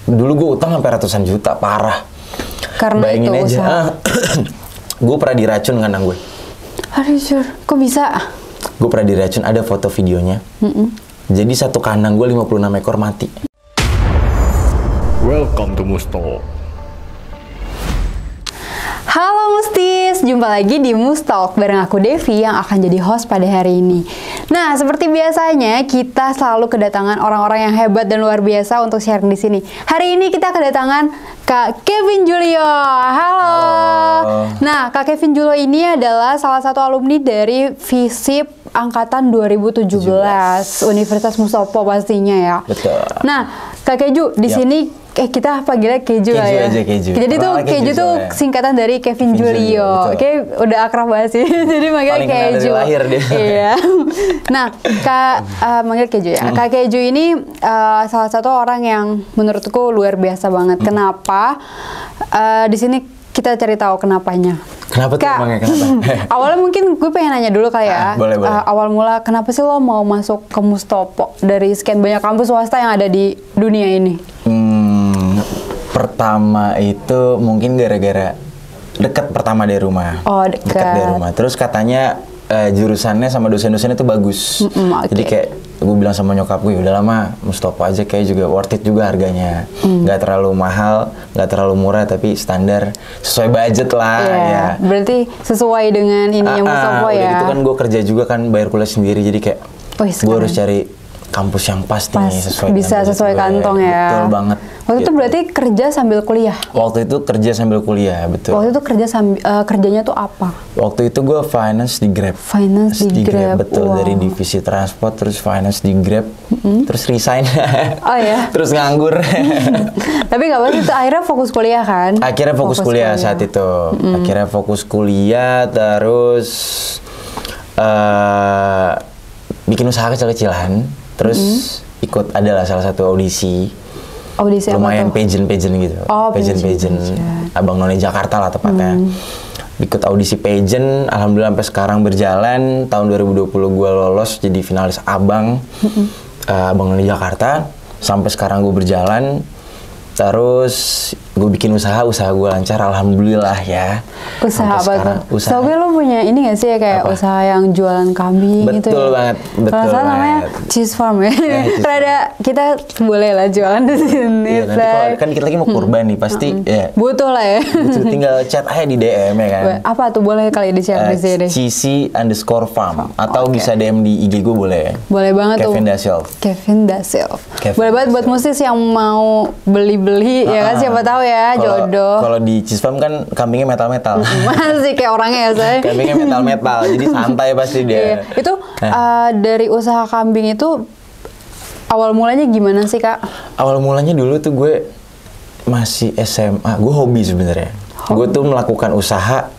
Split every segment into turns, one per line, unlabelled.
Dulu gue utang sampai ratusan juta, parah.
Karena
bayangin
itu
aja,
usaha.
gue pernah diracun kandang gue.
Aduh, kok bisa?
Gue pernah diracun, ada foto videonya. Jadi satu kandang gue 56 ekor mati.
Welcome to Mustalk.
Halo Mustis, jumpa lagi di Mustalk bareng aku Devi yang akan jadi host pada hari ini. Nah, seperti biasanya kita selalu kedatangan orang-orang yang hebat dan luar biasa untuk sharing di sini. Hari ini kita kedatangan Kak Kevin Julio. Halo. Nah, Kak Kevin Julio ini adalah salah satu alumni dari FISIP angkatan 2017 Universitas Mustopo pastinya ya.
Betul.
Nah, Kak Keju di sini kita panggilnya Keju lah ya.
Keju.
Jadi tuh Keju tuh singkatan dari Kevin Julio. Oke, udah akrab banget sih. Jadi manggil Keju.
Dari lahir dia.
Iya. Nah, manggil Keju ya. Kak Keju ini salah satu orang yang menurutku luar biasa banget. Kenapa? Di sini kita cari tahu kenapanya.
Kenapa tuh emangnya? Kenapa?
Awalnya mungkin gue pengen nanya dulu kali ya.
Boleh.
Awal mula kenapa sih lo mau masuk ke Mustopo dari sekian banyak kampus swasta yang ada di dunia ini?
Pertama itu mungkin gara-gara deket pertama dari rumah.
Oh, deket
dari rumah. Terus katanya jurusannya sama dosen-dosennya tuh bagus.
Okay.
Jadi kayak gue bilang sama nyokap gue, udah lama Mustopo aja, kayak juga worth it juga harganya. Nggak terlalu mahal, nggak terlalu murah, tapi standar sesuai budget lah. Ya.
Berarti sesuai dengan ininya Mustopo ya.
Itu kan gue kerja juga kan, bayar kuliah sendiri, jadi kayak gue harus cari kampus yang pas nih, sesuai
bisa sesuai kantong ya.
Betul banget.
Waktu itu berarti kerja sambil kuliah?
Waktu itu kerja sambil kuliah, betul.
Waktu itu kerjanya tuh apa?
Waktu itu gue finance di Grab.
Finance di Grab,
betul. Dari divisi transport, terus finance di Grab, terus resign.
Oh ya?
Terus nganggur.
Tapi nggak apa-apa, itu akhirnya fokus kuliah kan?
Akhirnya fokus kuliah saat itu. Akhirnya fokus kuliah, terus bikin usaha kecil-kecilan. Terus ikut adalah salah satu audisi lumayan pageant gitu. Pageant Abang None Jakarta lah tepatnya. Ikut audisi pageant, alhamdulillah sampai sekarang berjalan. Tahun 2020 gue lolos jadi finalis Abang None Jakarta. Sampai sekarang gue berjalan. Terus gue bikin usaha gue lancar, alhamdulillah ya.
Usaha apa tuh? Soalnya lo punya ini gak sih ya, kayak usaha yang jualan kambing gitu ya?
Betul banget.
Kalau salah namanya Cheese Farm ya. Rada kita boleh lah jualan di sini.
Iya, nanti kalau kan kita lagi mau kurban nih, pasti ya.
Butuh lah ya.
Tinggal chat aja di DM ya kan.
Apa tuh, boleh kali di-share di sini?
CC_farm atau bisa DM di IG gue boleh.
Boleh banget tuh.
Kevin Da Silv.
Boleh banget buat musisi yang mau beli ya kan, siapa tahu ya jodoh.
Kalau di Cheese Farm kan kambingnya metal-metal.
Masih kayak orangnya ya saya.
Kambingnya metal-metal, jadi santai pasti dia.
Itu dari usaha kambing itu awal mulanya gimana sih Kak?
Awal mulanya dulu tuh gue masih SMA, gue hobi sebenarnya. Gue tuh melakukan usaha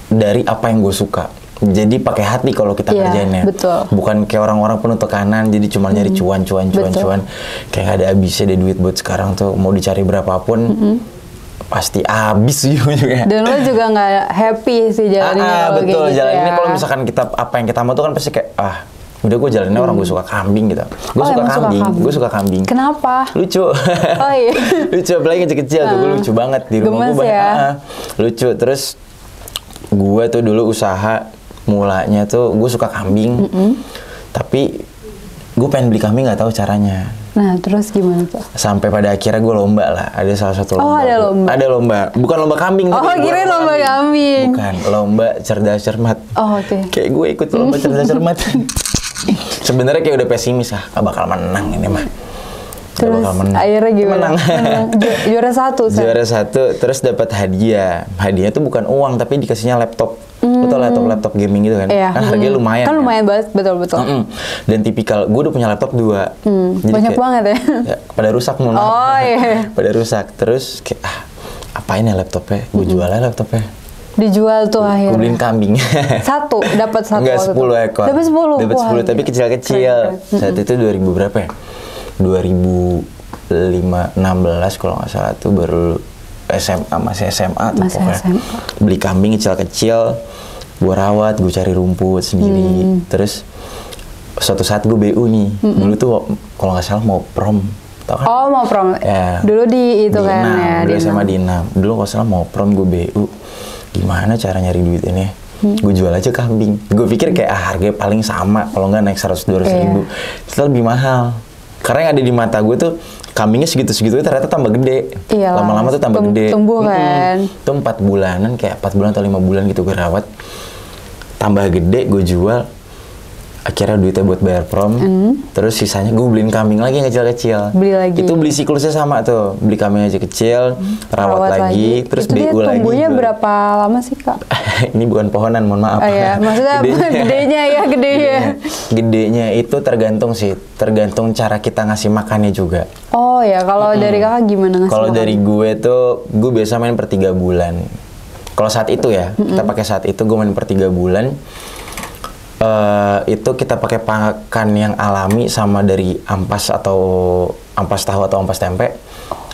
dari apa yang gue suka. Jadi pakai hati kalau kita kerjainnya.
Betul.
Bukan kayak orang-orang penuh tekanan, jadi cuma nyari cuan. Kayak gak ada habisnya deh duit buat sekarang tuh, mau dicari berapapun pasti habis juga.
Dan lo juga nggak happy sih jalaninnya.
Betul,
gitu
jalaninnya
ya.
kalau misalkan kita apa yang kita mau tuh kan pasti kayak udah gue jalaninnya orang gue suka kambing gitu. Gue suka kambing.
Kenapa?
Lucu.
Oh iya.
Lucu, apalagi kecil-kecil tuh, gue lucu banget di rumah gue banyak. Lucu, terus gue tuh dulu usaha mulanya tuh gue suka kambing, tapi gue pengen beli kambing nggak tahu caranya.
Nah, terus gimana tuh?
Sampai pada akhirnya gue lomba lah, ada salah satu lomba. Ada lomba, bukan lomba kambing.
Kirain lomba kambing.
Bukan, lomba cerdas cermat.
Oke.
Kayak gue ikut lomba cerdas cermat. Sebenarnya kayak udah pesimis, gak bakal menang ini mah.
Terus akhirnya gimana? Menang. Juara satu.
Juara satu, terus dapat hadiah. Hadiahnya tuh bukan uang, tapi dikasihnya laptop. Betul, laptop gaming gitu kan.
Iya.
Kan harganya lumayan.
Kan lumayan banget, betul.
Dan tipikal, gue udah punya laptop 2.
Jadi banyak banget ya?
Pada rusak mulu.
Oh iya.
Pada rusak. Terus kayak, apain ya laptopnya? Gue jual aja laptopnya.
Dijual tuh akhirnya?
Gue beliin kambing.
Dapat satu.
Enggak, 10 ekor.
Dapat 10?
Dapat 10, tapi kecil-kecil. Saat itu 2000 berapa ya? 2016 kalau nggak salah tuh baru masih SMA tuh pokoknya. Beli kambing kecil-kecil, gue rawat, gue cari rumput sendiri. Terus suatu saat gue BU nih, dulu tuh kalau nggak salah mau prom Tau kan?
Oh, mau prom.
Ya.
Dulu di itu
di
kan
Inam,
ya.
Dulu SMA di Inam. Dulu kalau salah mau prom gue BU. Gimana cara nyari duit ini? Gue jual aja kambing. Gue pikir kayak harganya paling sama, kalau nggak naik 100-200 ribu. Setelah lebih mahal. Karena yang ada di mata gue tuh kambingnya segitu-segitu ternyata tambah gede. Lama-lama tuh tambah gede.
Tumbuh kan.
Itu 4 bulanan, kayak 4 bulan atau 5 bulan gitu gue rawat. Tambah gede, gue jual. Akhirnya duitnya buat bayar prom. Terus sisanya gue beliin kambing lagi yang kecil-kecil.
Beli lagi.
Itu beli siklusnya sama tuh. Beli kambing aja kecil, rawat lagi, terus
itu
beli gue lagi.
Tumbuhnya berapa lama sih, Kak?
Ini bukan pohonan, mohon maaf.
Oh iya, maksudnya gedenya ya, gedenya.
Gedenya itu tergantung sih, tergantung cara kita ngasih makannya juga.
Oh ya, kalau dari Kakak gimana ngasih
Kalau
makan?
dari gue tuh, gue biasa main per 3 bulan. Kalau saat itu ya, kita pakai saat itu gue main per 3 bulan. Itu kita pakai pakan yang alami sama dari ampas atau ampas tahu atau ampas tempe.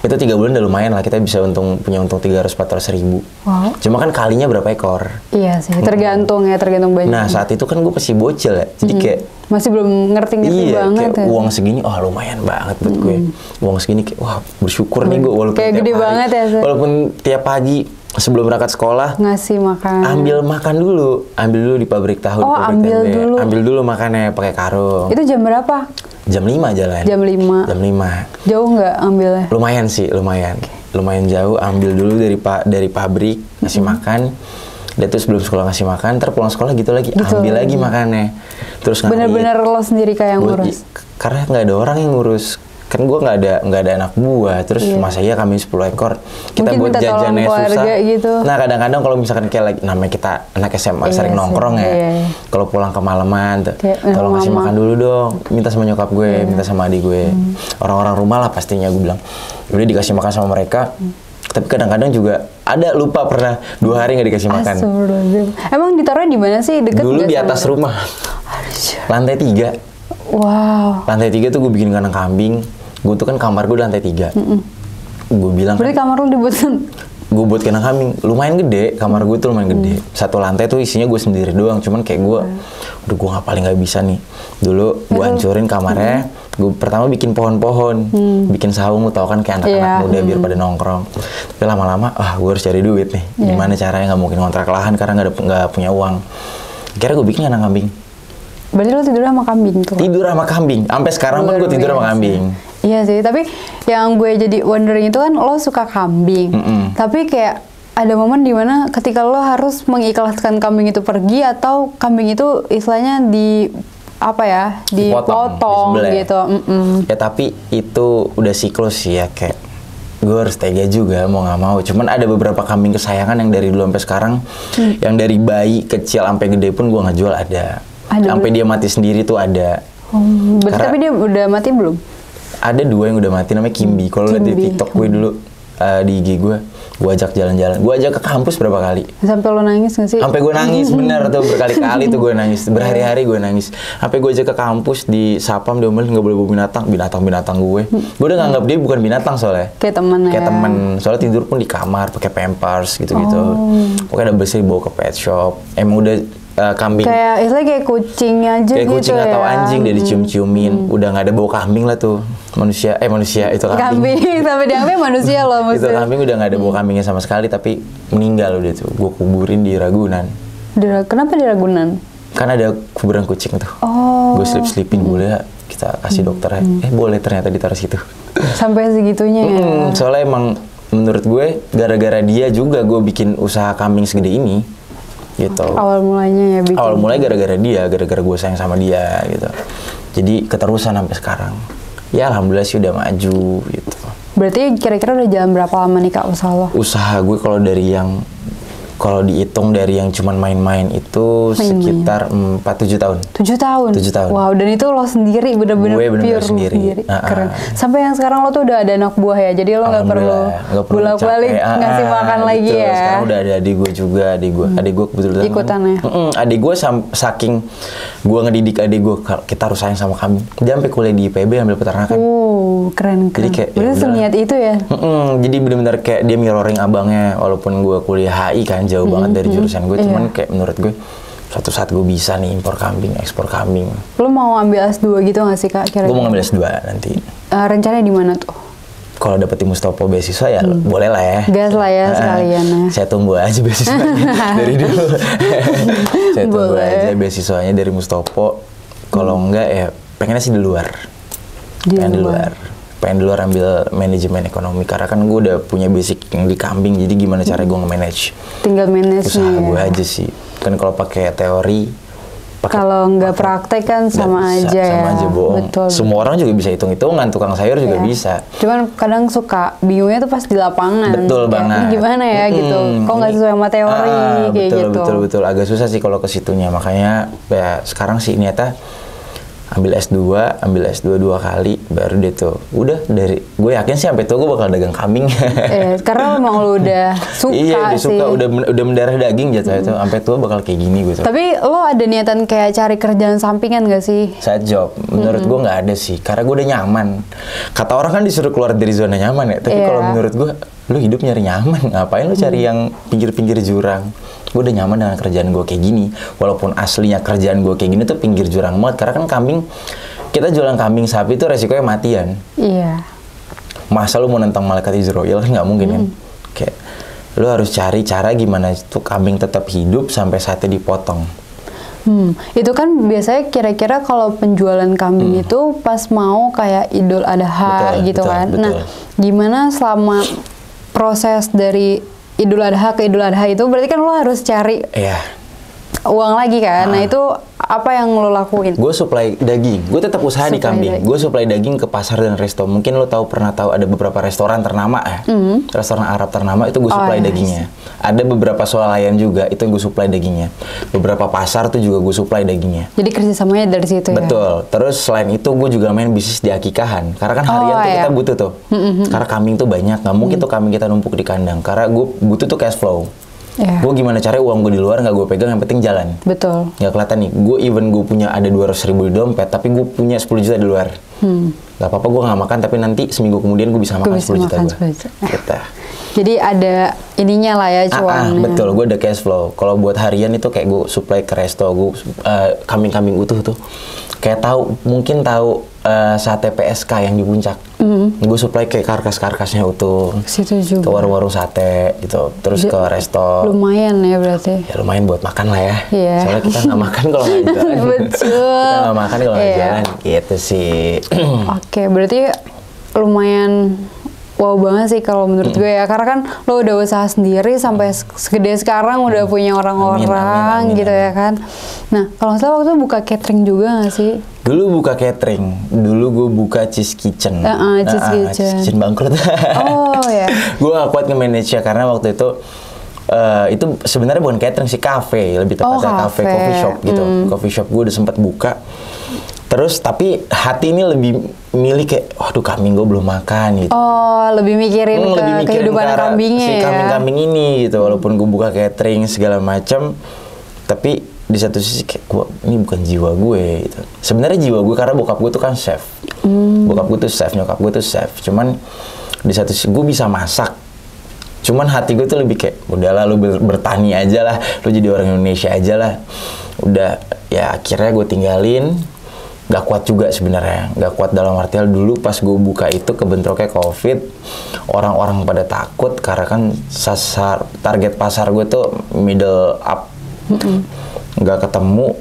Itu 3 bulan udah lumayan lah, kita bisa punya untung 300-400 ribu.
Wow.
Cuma kan kalinya berapa ekor?
Iya sih, tergantung ya, tergantung banyak.
Nah saat itu kan gue masih bocil ya, jadi kayak
masih belum ngerti-ngerti banget
kayak
ya.
uang segini, lumayan banget buat gue. Uang segini kayak, wah bersyukur nih gue walaupun
kayak
tiap
gede
hari,
banget ya.
walaupun tiap pagi sebelum berangkat sekolah
ngasih makan.
ambil dulu di pabrik tahu.
Oh,
Ambil dulu makannya pakai karung.
Itu jam berapa?
Jam 5 jalan.
Jam 5.
Jam 5.
Jauh nggak ambilnya?
Lumayan sih, lumayan jauh. Ambil dulu dari pabrik, ngasih makan. Dan terus sebelum sekolah ngasih makan, ntar pulang sekolah gitu lagi, ambil lagi makannya. Terus
bener-bener lo sendiri kayak yang ngurus?
Karena nggak ada orang yang ngurus. Kan gue nggak ada anak buah, terus masa iya kami 10 ekor kita
mungkin
buat jajannya susah
gitu.
Nah kadang-kadang kalau misalkan kayak lagi namanya kita anak SMA sering nongkrong ya, kalau pulang ke malaman tolong kasih makan dulu dong, minta sama nyokap gue, minta sama adik gue, orang-orang rumah lah pastinya gue bilang udah dikasih makan sama mereka. Tapi kadang-kadang juga ada lupa pernah 2 hari nggak dikasih makan.
Emang ditaruh di mana sih? Deket
dulu di atas rumah, lantai 3.
Wow.
Lantai 3 tuh gue bikin kandang kambing. Gue tuh kan kamar gue di lantai 3. Gue bilang.
Berarti kamar lu dibuatin?
Gue buat kandang kambing. Lumayan gede. Kamar gue tuh lumayan gede. Satu lantai tuh isinya gue sendiri doang. Cuman kayak gue, udah gue paling nggak bisa nih. Dulu gue hancurin kamarnya. Gue pertama bikin pohon-pohon, bikin saung. Lu tau kan kayak anak-anak muda biar pada nongkrong. Tapi lama-lama, gue harus cari duit nih. Gimana caranya? Nggak mungkin ngontrak lahan karena nggak punya uang. Akhirnya gue bikin kandang kambing.
Berarti lo tidur sama kambing tuh?
Tidur sama kambing. Sampai sekarang pun gue tidur sama kambing.
Iya sih, tapi yang gue jadi wondering itu kan lo suka kambing. Tapi kayak ada momen dimana ketika lo harus mengikhlaskan kambing itu pergi atau kambing itu istilahnya dipotong gitu.
Ya tapi itu udah siklus sih ya, kayak gue harus tega juga mau nggak mau. Cuman ada beberapa kambing kesayangan yang dari dulu sampai sekarang, yang dari bayi kecil sampai gede pun gue nggak jual ada. Sampai dia mati sendiri tuh ada.
Tapi dia udah mati belum?
Ada 2 yang udah mati, namanya Kimbi. Kalau lihat di TikTok gue dulu, di IG gue ajak jalan-jalan. Gue ajak ke kampus berapa kali.
Sampai lo nangis nggak sih?
Sampai gue nangis, bener tuh berkali-kali tuh gue nangis. Berhari-hari gue nangis. Sampai gue ajak ke kampus di sapam, diomelin nggak boleh bawa binatang gue. Gue udah nganggap dia bukan binatang soalnya.
Kayak temen ya?
Kayak temen. Soalnya tidur pun di kamar, pakai pampers gitu-gitu. Pokoknya udah bersih dibawa ke pet shop. Emang udah kambing.
Kayak kucing aja gitu ya?
Kayak kucing atau anjing dia dicium-ciumin. Udah nggak ada bau kambing lah tuh. Manusia itu kambing.
Sampai dianggap manusia loh maksudnya.
Itu kambing udah nggak ada bau kambingnya sama sekali, tapi meninggal udah tuh. Gue kuburin di Ragunan.
Kenapa di Ragunan?
Kan ada kuburan kucing tuh. Gue sleeping boleh kita kasih dokter ya. Boleh ternyata ditaruh situ.
Sampai segitunya ya?
Soalnya emang menurut gue gara-gara dia juga gue bikin usaha kambing segede ini. Gitu.
Awal mulanya ya bikin.
Awal mulai gara-gara gue sayang sama dia gitu. Jadi keterusan sampai sekarang. Ya alhamdulillah sih udah maju gitu.
Berarti kira-kira udah jalan berapa lama nih Kak usaha lo?
Usaha gue kalau dihitung dari yang cuman main-main itu sekitar 4-7 tahun.
7 tahun?
7 tahun.
Wow, dan itu lo sendiri, bener-bener pure sendiri. Keren. Sampai yang sekarang lo tuh udah ada anak buah ya, jadi lo nggak perlu bolak-balik ngasih makan lagi ya.
Sekarang udah ada adik gue juga, adik gue kebetulan.
Ikutan ya?
Adik gue saking gue ngedidik adik gue, kita harus sayang sama kambing. Dia sampai kuliah di IPB ambil peternakan.
Keren.
Jadi kayak,
berarti seniat itu ya?
Jadi bener-bener kayak dia mirroring abangnya, walaupun gue kuliah HI kan, jauh banget dari jurusan gue, cuman kayak menurut gue Suatu saat gue bisa nih impor kambing, ekspor kambing.
Lo mau ambil S2 gitu nggak sih Kak?
Gue mau ngambil S2 nanti.
Rencananya di mana tuh?
Kalau dapet di Mustopo beasiswa ya boleh lah ya.
Gas lah ya sekalian.
Saya tunggu aja beasiswanya dari dulu. Saya tunggu aja beasiswanya dari Mustopo. Kalau enggak ya pengennya sih di luar. Pengen di luar ambil manajemen ekonomi karena kan gue udah punya basic yang di kambing, jadi gimana cara gue nge-manage.
Tinggal manage
usaha gue aja sih. Kan kalau pakai teori,
kalau nggak praktek kan sama aja ya.
Sama aja bohong.
Betul.
Semua orang juga bisa hitung-hitungan, tukang sayur juga bisa.
Cuman kadang suka bingungnya tuh pas di lapangan.
Betul banget.
Gimana ya gitu. Kok nggak sesuai sama teori kayak gitu.
Betul. Agak susah sih kalau ke situnya. Makanya ya sekarang sih niatnya ambil S2 2 kali baru deh tuh. Udah dari gue yakin sih sampai tua gue bakal dagang kambing.
Karena memang lu udah suka
iya, suka udah mendarah daging jatuh itu. Sampai tua bakal kayak gini gue tuh.
Tapi lo ada niatan kayak cari kerjaan sampingan gak sih?
Side job. Menurut gue nggak ada sih. Karena gue udah nyaman. Kata orang kan disuruh keluar dari zona nyaman ya. Tapi kalau menurut gue, lu hidup nyari nyaman. Ngapain lu cari yang pinggir-pinggir jurang? Gue udah nyaman dengan kerjaan gue kayak gini. Walaupun aslinya kerjaan gue kayak gini tuh pinggir jurang banget. Karena kan kambing, kita jualan kambing sapi itu resikonya matian.
Iya.
Masa lu mau nentang malaikat Israel kan nggak mungkin kan? Kayak lu harus cari cara gimana tuh kambing tetap hidup sampai saatnya dipotong.
Itu kan biasanya kira-kira kalau penjualan kambing itu pas mau kayak Idul Adha gitu kan. Betul. Nah, gimana selama proses dari Idul Adha ke Idul Adha itu berarti kan lo harus cari uang lagi kan. Nah itu apa yang lo lakuin?
Gue supply daging. Gue tetap usaha di kambing. Gue supply daging ke pasar dan resto. Mungkin lo pernah tahu ada beberapa restoran ternama restoran Arab ternama itu gue supply dagingnya. Ada beberapa swalayan juga itu gue supply dagingnya. Beberapa pasar tuh juga gue supply dagingnya.
Jadi kerjasamanya dari situ ya?
Betul. Terus selain itu gue juga main bisnis di akikahan. Karena kan harian tuh kita butuh tuh. Karena kambing tuh banyak. Nggak mungkin tuh kambing kita numpuk di kandang. Karena gue butuh tuh cash flow. Gue gimana caranya uang gue di luar nggak gue pegang, yang penting jalan.
Betul.
Nggak kelihatan nih. Gue punya ada 200.000 di dompet, tapi gue punya 10 juta di luar. Gak apa-apa gue nggak makan, tapi nanti seminggu kemudian gue bisa makan 10 juta gue. Gitu.
Jadi ada ininya lah ya cuannya.
Betul, gue ada cash flow. Kalau buat harian itu kayak gue supply ke resto, gue kambing-kambing utuh tuh. Kayak mungkin tahu sate PSK yang di Puncak. Gue supply kayak karkas-karkasnya utuh.
Situ juga.
Ke warung-warung sate gitu. Terus ke resto.
Lumayan ya berarti.
Ya lumayan buat makan lah ya. Soalnya kita nggak makan kalau nggak jalan.
Betul.
Kita nggak makan kalau nggak jalan. Gitu sih.
Oke, berarti lumayan wow banget sih kalau menurut gue ya. Karena kan lo udah usaha sendiri sampai segede sekarang udah punya orang-orang gitu ya kan. Nah, kalau nggak salah waktu itu buka catering juga nggak sih?
Dulu buka catering. Dulu gue buka cheese kitchen.
Cheese
kitchen bangkrut.
Oh ya.
Gue gak kuat nge-manage karena waktu itu sebenarnya bukan catering sih, cafe lebih tepatnya cafe coffee shop gitu. Coffee shop gue udah sempat buka. Terus tapi hati ini lebih milih kayak, waduh kambing gue belum makan gitu.
Oh, lebih mikirin kehidupan kambingnya
si kambing-kambing ini gitu. Walaupun gue buka catering segala macam, tapi di satu sisi kayak ini bukan jiwa gue gitu. Sebenarnya jiwa gue karena bokap gue tuh kan chef. Bokap gue tuh chef, nyokap gue tuh chef. Cuman di satu sisi gue bisa masak. Cuman hati gue tuh lebih kayak, udahlah lu bertani aja lah, lu jadi orang Indonesia aja lah. Udah, ya akhirnya gue tinggalin. Gak kuat juga sebenarnya, gak kuat dalam artian dulu pas gue buka itu kebentroknya COVID, orang-orang pada takut karena kan target pasar gue tuh middle up, gak ketemu,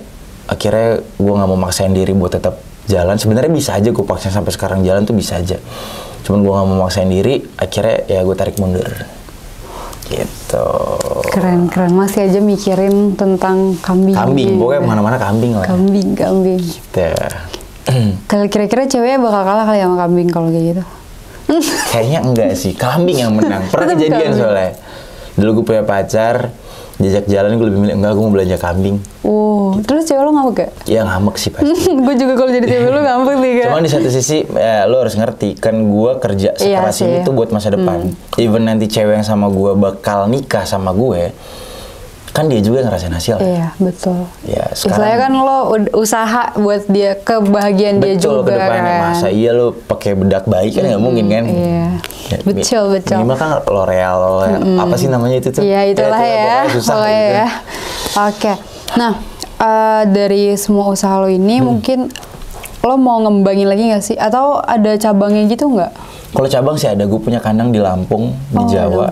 akhirnya gue nggak mau maksain diri buat tetap jalan. Sebenarnya bisa aja gue paksain sampai sekarang jalan tuh bisa aja, cuman gue nggak mau maksain diri, akhirnya ya gue tarik mundur. Gitu.
Keren, masih aja mikirin tentang kambing.
Pokoknya kemana-mana kambing lah.
Kambing.
Gitu.
Kalau kira-kira ceweknya bakal kalah kali sama kambing kalau kayak gitu?
Kayaknya enggak sih, kambing yang menang. Pernah kejadian soalnya. Dulu gue punya pacar, jajak jalan gue lebih milih enggak, gue mau belanja kambing.
Terus cewek lo ngambek gak?
Ya ngambek sih pasti.
Gue juga kalau jadi cewek lo ngambek nih kan.
Cuman di satu sisi lo harus ngerti kan gue kerja sekeras ini tuh buat masa depan. Even nanti cewek yang sama gue bakal nikah sama gue, kan dia juga ngerasain hasil.
Iya, betul.
Ya, sekarang
istilahnya kan lo usaha buat dia kebahagiaan dia juga.
Betul, kedepannya kan. Masa iya lo pakai bedak bayi kan nggak mungkin kan?
Iya. Ya, betul.
Minimal kan L'Oreal, apa sih namanya itu tuh?
Iya, itulah ya.
Susah
gitu.
ya.
Oke. Nah, dari semua usaha lo ini mungkin lo mau ngembangin lagi nggak sih? Atau ada cabangnya gitu nggak?
Kalau cabang sih ada, gue punya kandang di Lampung, di Jawa.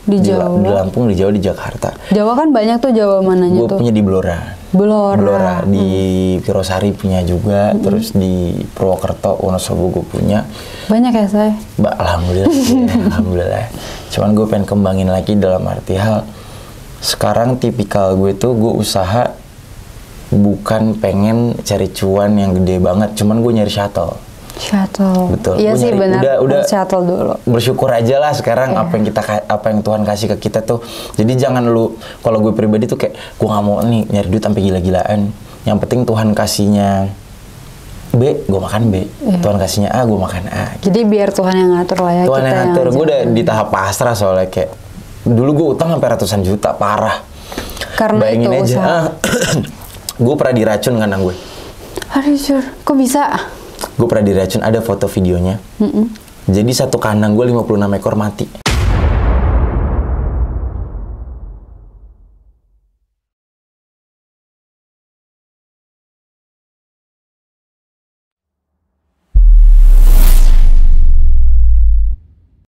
Di Jawa?
Di Lampung, di Jawa, di Jakarta.
Jawa kan banyak tuh, Jawa mananya tuh?
Gue punya di Blora. Blora. Di Pirosari punya juga, terus di Purwokerto, Wonosobo gue punya.
Banyak ya, Say?
Alhamdulillah, alhamdulillah. Cuman gue pengen kembangin lagi dalam arti hal, sekarang tipikal gue tuh, gue usaha bukan pengen cari cuan yang gede banget, cuman gue nyari shuttle. Betul.
Iya sih benar.
Udah
shuttle dulu.
Bersyukur aja lah sekarang apa yang Tuhan kasih ke kita tuh. Jadi jangan lu, kalau gue pribadi tuh kayak gue nggak mau nih nyari duit sampai gila-gilaan. Yang penting Tuhan kasihnya B, gue makan B. Tuhan kasihnya A, gue makan A.
Jadi biar Tuhan yang ngatur lah ya.
Tuhan yang ngatur. Gue udah di tahap pasrah soalnya kayak dulu gue utang sampai ratusan juta, parah.
Karena
bayangin
itu
aja. Gue pernah diracun kandang gue.
Aduh, kok bisa?
Gue pernah diracun, ada foto videonya. Jadi satu kandang gue 56 ekor mati.